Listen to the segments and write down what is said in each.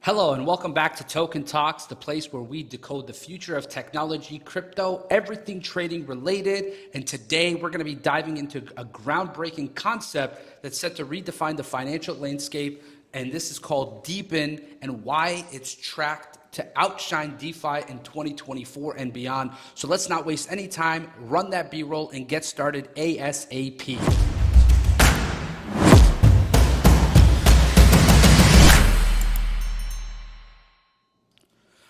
Hello and welcome back to Token Talks, the place where we decode the future of technology, crypto, everything trading related. And today we're going to be diving into a groundbreaking concept that's set to redefine the financial landscape. And this is called DePIN and why it's tracked to outshine DeFi in 2024 and beyond. So let's not waste any time, run that B-roll and get started ASAP.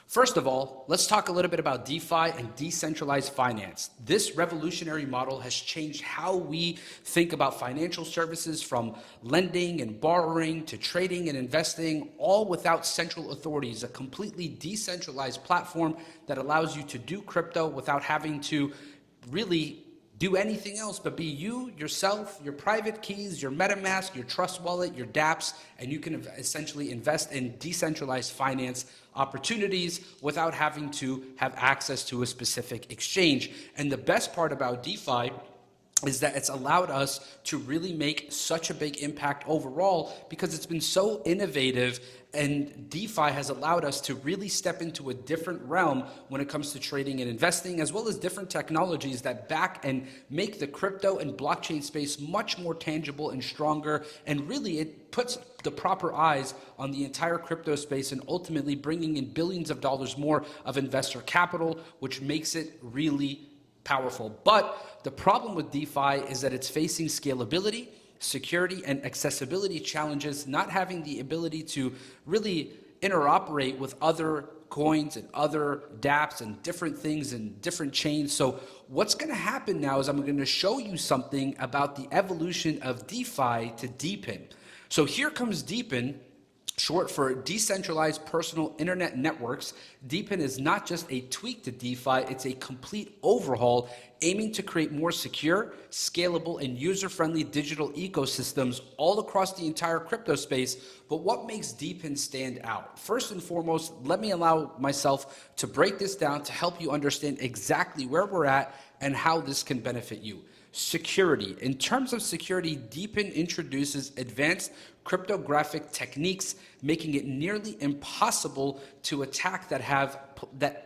First of all, let's talk a little bit about DeFi and decentralized finance. This revolutionary model has changed how we think about financial services, from lending and borrowing to trading and investing, all without central authorities. A completely decentralized platform that allows you to do crypto without having to really do anything else but be you, yourself, your private keys, your MetaMask, your Trust Wallet, your dApps, and you can essentially invest in decentralized finance opportunities without having to have access to a specific exchange. And the best part about DeFi is that it's allowed us to really make such a big impact overall because it's been so innovative, and DeFi has allowed us to really step into a different realm when it comes to trading and investing, as well as different technologies that back and make the crypto and blockchain space much more tangible and stronger. And really it puts the proper eyes on the entire crypto space and ultimately bringing in billions of dollars more of investor capital, which makes it really powerful. But the problem with DeFi is that it's facing scalability, security, and accessibility challenges, not having the ability to really interoperate with other coins and other dApps and different things and different chains. So what's going to happen now is I'm going to show you something about the evolution of DeFi to DePIN. So here comes DePIN, short for Decentralized Personal Internet Networks. DePIN is not just a tweak to DeFi, it's a complete overhaul aiming to create more secure, scalable, and user-friendly digital ecosystems all across the entire crypto space. But what makes DePIN stand out? First and foremost, let me allow myself to break this down to help you understand exactly where we're at and how this can benefit you. Security. In terms of security, DePIN introduces advanced cryptographic techniques, making it nearly impossible to attack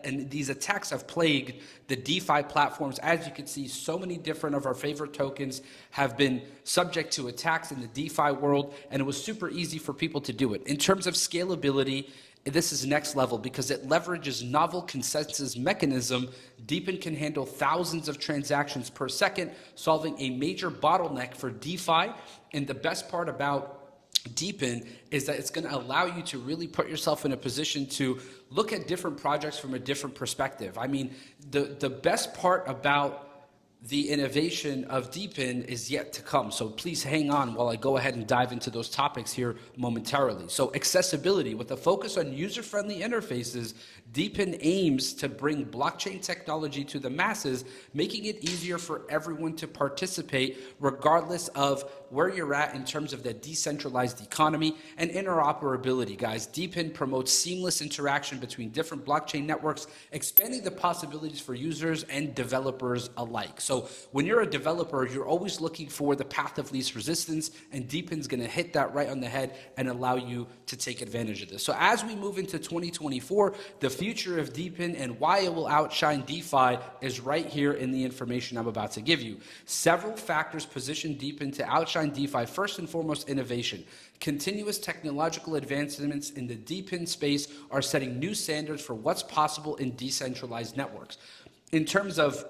and these attacks have plagued the DeFi platforms. As you can see, so many different of our favorite tokens have been subject to attacks in the DeFi world, and it was super easy for people to do it. In terms of scalability, this is next level because it leverages novel consensus mechanism. DePIN can handle thousands of transactions per second, solving a major bottleneck for DeFi. And the best part about DePIN is that it's going to allow you to really put yourself in a position to look at different projects from a different perspective. I mean, the best part about the innovation of DePIN is yet to come. So please hang on while I go ahead and dive into those topics here momentarily. So accessibility. With a focus on user-friendly interfaces, DePIN aims to bring blockchain technology to the masses, making it easier for everyone to participate regardless of where you're at in terms of the decentralized economy. And interoperability, guys. DePIN promotes seamless interaction between different blockchain networks, expanding the possibilities for users and developers alike. So when you're a developer, you're always looking for the path of least resistance, and DePIN's going to hit that right on the head and allow you to take advantage of this. So as we move into 2024, the future of DePIN and why it will outshine DeFi is right here in the information I'm about to give you. Several factors position DePIN to outshine DeFi. First and foremost, innovation. Continuous technological advancements in the DePIN space are setting new standards for what's possible in decentralized networks. In terms of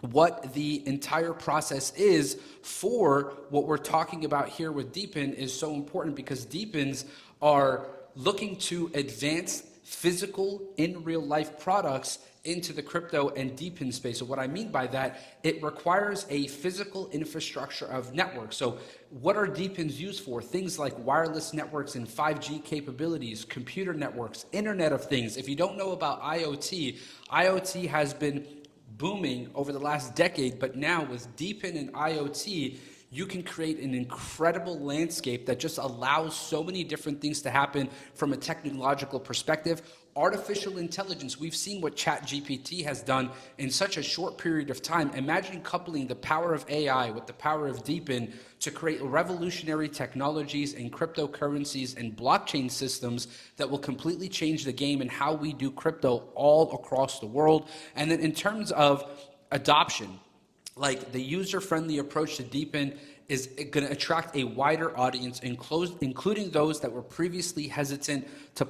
what the entire process is for what we're talking about here with DePIN is so important because DePINs are looking to advance physical in real life products into the crypto and DePIN space. So what I mean by that, it requires a physical infrastructure of networks. So what are DePINs used for? Things like wireless networks and 5G capabilities, computer networks, Internet of Things. If you don't know about IoT has been booming over the last decade, but now with DePIN and IoT, you can create an incredible landscape that just allows so many different things to happen from a technological perspective. Artificial intelligence, we've seen what ChatGPT has done in such a short period of time. Imagine coupling the power of AI with the power of DePIN to create revolutionary technologies and cryptocurrencies and blockchain systems that will completely change the game and how we do crypto all across the world. And then in terms of adoption, like the user-friendly approach to DePIN is going to attract a wider audience, including those that were previously hesitant to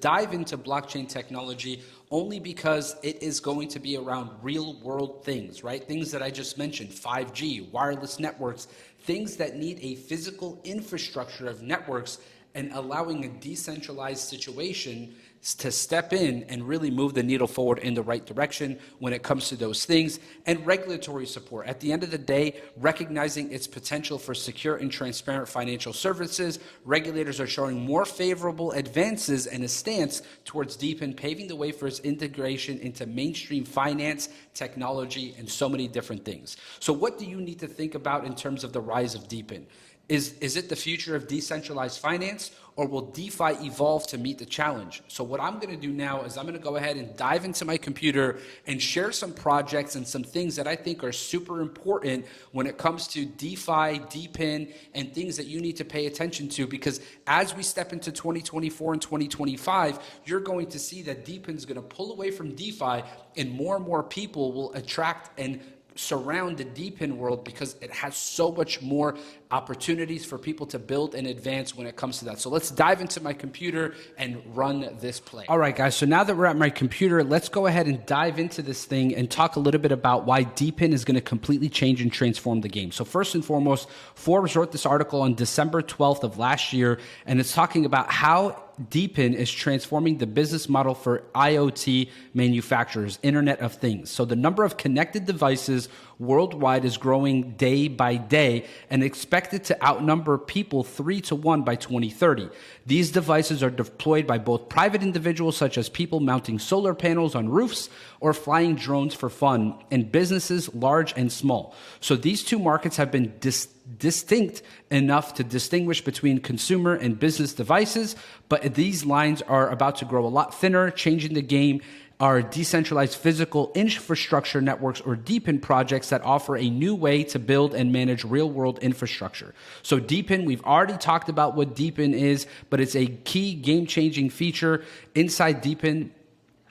dive into blockchain technology, only because it is going to be around real-world things, right? Things that I just mentioned, 5G, wireless networks, things that need a physical infrastructure of networks, and allowing a decentralized situation to step in and really move the needle forward in the right direction when it comes to those things. And regulatory support. At the end of the day, recognizing its potential for secure and transparent financial services, regulators are showing more favorable advances and a stance towards DePIN, paving the way for its integration into mainstream finance, technology, and so many different things. So what do you need to think about in terms of the rise of DePIN? Is it the future of decentralized finance, or will DeFi evolve to meet the challenge? So what I'm going to do now is I'm going to go ahead and dive into my computer and share some projects and some things that I think are super important when it comes to DeFi, DePIN, and things that you need to pay attention to, because as we step into 2024 and 2025, you're going to see that DePIN is going to pull away from DeFi, and more people will attract and surround the DePIN world because it has so much more opportunities for people to build and advance when it comes to that. So let's dive into my computer and run this play. All right, guys. So now that we're at my computer, let's go ahead and dive into this thing and talk a little bit about why DePIN is going to completely change and transform the game. So first and foremost, Forbes wrote this article on December 12th of last year, and it's talking about how DePIN is transforming the business model for IoT manufacturers, Internet of Things. So the number of connected devices worldwide is growing day by day and expected to outnumber people 3 to 1 by 2030. These devices are deployed by both private individuals, such as people mounting solar panels on roofs or flying drones for fun, and businesses large and small. So these two markets have been distinct enough to distinguish between consumer and business devices, but these lines are about to grow a lot thinner. Changing the game are decentralized physical infrastructure networks, or DePIN projects, that offer a new way to build and manage real-world infrastructure. So DePIN, we've already talked about what DePIN is, but it's a key game-changing feature inside DePIN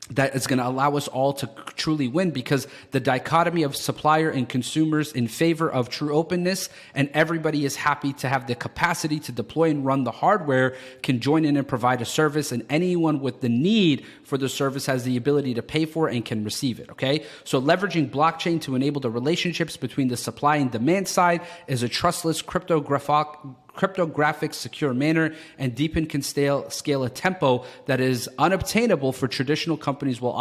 that is going to allow us all to truly win, because the dichotomy of supplier and consumers in favor of true openness, and everybody is happy to have the capacity to deploy and run the hardware, can join in and provide a service, and anyone with the need for the service has the ability to pay for it and can receive it, okay? So leveraging blockchain to enable the relationships between the supply and demand side is a trustless cryptographic secure manner, and DePIN can scale a tempo that is unobtainable for traditional companies while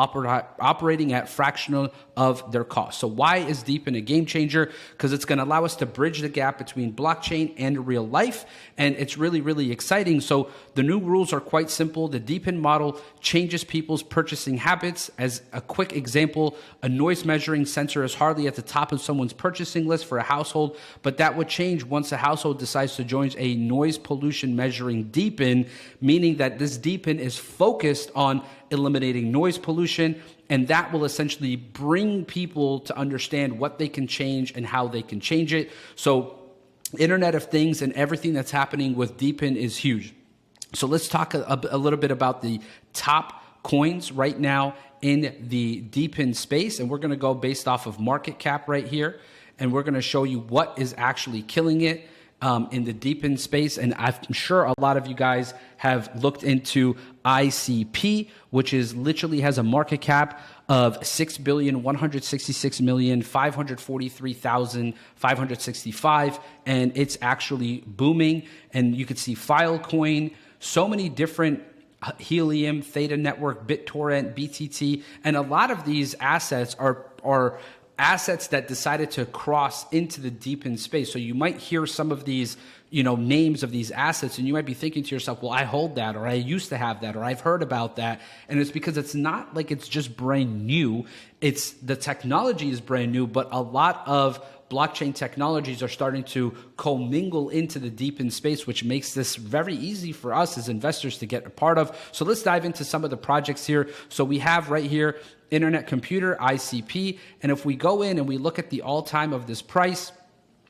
operating at fractional of their cost. So why is DePIN a game changer? Because it's going to allow us to bridge the gap between blockchain and real life, and it's really, really exciting. So the new rules are quite simple. The DePIN model changes people's purchasing habits. As a quick example, a noise measuring sensor is hardly at the top of someone's purchasing list for a household, but that would change once a household decides to join a noise pollution measuring DePIN, meaning that this DePIN is focused on eliminating noise pollution, and that will essentially bring people to understand what they can change and how they can change it. So Internet of Things and everything that's happening with DePIN is huge. So let's talk a little bit about the top coins right now in the DePIN space, and we're going to go based off of market cap right here, and we're going to show you what is actually killing it in the DePIN space. And I'm sure a lot of you guys have looked into ICP, which is literally has a market cap of 6,166,543,565, and it's actually booming. And you can see Filecoin, so many different Helium, Theta Network, BitTorrent, BTT, and a lot of these assets are assets that decided to cross into the DePIN space. So you might hear some of these, names of these assets, and you might be thinking to yourself, well, I hold that, or I used to have that, or I've heard about that. And it's because it's not like it's just brand new. It's the technology is brand new, but a lot of blockchain technologies are starting to commingle into the DePIN space, which makes this very easy for us as investors to get a part of. So let's dive into some of the projects here. So we have right here Internet Computer, ICP, and if we go in and we look at the all-time of this price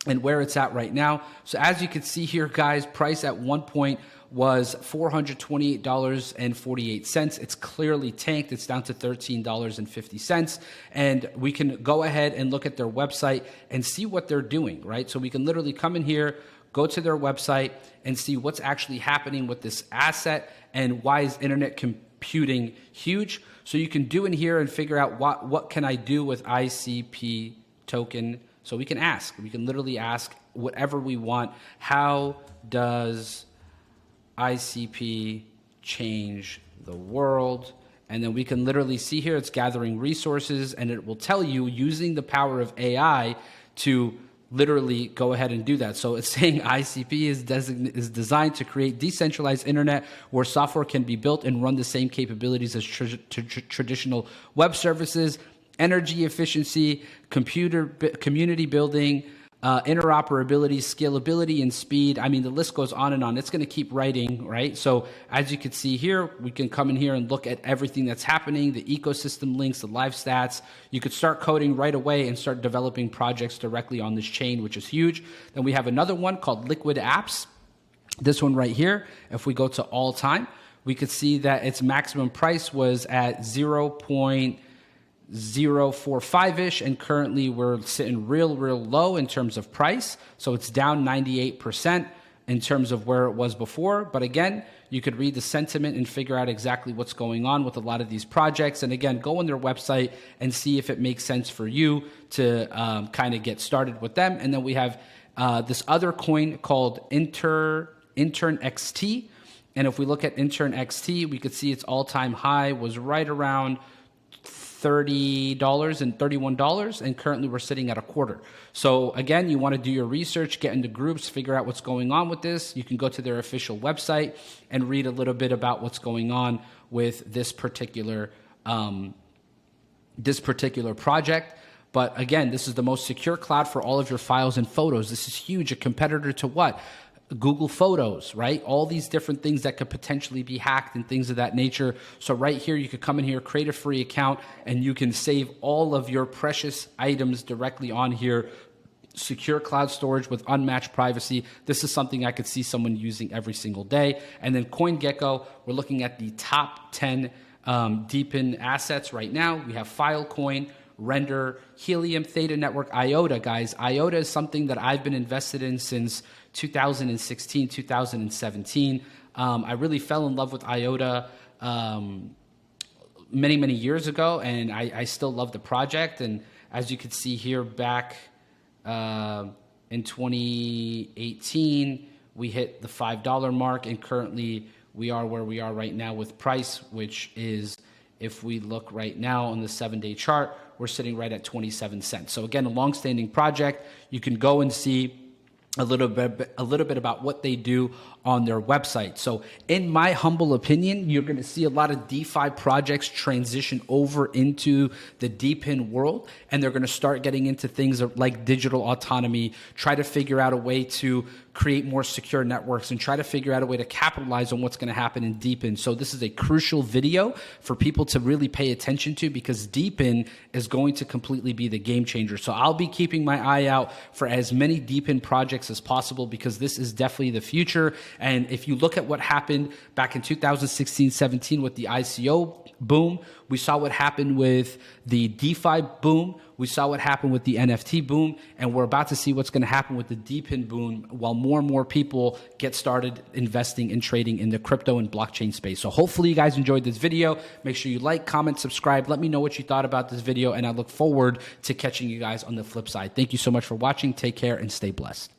and where it's at right now. So as you can see here, guys, price at one point was $428.48. It's clearly tanked. It's down to $13.50. And we can go ahead and look at their website and see what they're doing, right? So we can literally come in here, go to their website and see what's actually happening with this asset and why is internet computing huge. So you can do in here and figure out what can I do with ICP token. So we can literally ask whatever we want. How does ICP change the world? And then we can literally see here it's gathering resources, and it will tell you using the power of AI to literally go ahead and do that. So it's saying ICP is designed to create decentralized internet where software can be built and run the same capabilities as traditional web services, energy efficiency, community building, interoperability, scalability, and speed. I mean, the list goes on and on. It's going to keep writing, right? So as you can see here, we can come in here and look at everything that's happening, the ecosystem links, the live stats. You could start coding right away and start developing projects directly on this chain, which is huge. Then we have another one called Liquid Apps. This one right here, if we go to all time, we could see that its maximum price was at 0.045-ish, and currently we're sitting real low in terms of price. So it's down 98% in terms of where it was before. But again, you could read the sentiment and figure out exactly what's going on with a lot of these projects. And again, go on their website and see if it makes sense for you to kind of get started with them. And then we have this other coin called Intern XT. And if we look at Intern XT, we could see its all-time high was right around $30 and $31, and currently we're sitting at a quarter. So again, you want to do your research, get into groups, figure out what's going on with this. You can go to their official website and read a little bit about what's going on with this particular project. But again, this is the most secure cloud for all of your files and photos. This is huge. A competitor to what? Google Photos, right? All these different things that could potentially be hacked and things of that nature. So right here, you could come in here, create a free account, and you can save all of your precious items directly on here. Secure cloud storage with unmatched privacy. This is something I could see someone using every single day. And then CoinGecko, we're looking at the top 10 DePIN assets right now. We have Filecoin, Render, Helium, Theta Network, IOTA, guys. IOTA is something that I've been invested in since 2016, 2017. I really fell in love with IOTA many years ago, and I still love the project. And as you can see here, back in 2018, we hit the $5 mark, and currently we are where we are right now with price, which is, if we look right now on the 7-day chart, we're sitting right at 27 cents. So again, a long-standing project. You can go and see a little bit about what they do on their website. So in my humble opinion, you're going to see a lot of DeFi projects transition over into the DePIN world, and they're going to start getting into things like digital autonomy, try to figure out a way to create more secure networks, and try to figure out a way to capitalize on what's going to happen in DePIN. So this is a crucial video for people to really pay attention to, because DePIN is going to completely be the game changer. So I'll be keeping my eye out for as many DePIN projects as possible, because this is definitely the future. And if you look at what happened back in 2016-17 with the ICO boom, we saw what happened with the DeFi boom, we saw what happened with the NFT boom, and we're about to see what's going to happen with the DePIN boom while more and more people get started investing and trading in the crypto and blockchain space. So hopefully you guys enjoyed this video. Make sure you like, comment, subscribe. Let me know what you thought about this video, and I look forward to catching you guys on the flip side. Thank you so much for watching. Take care and stay blessed.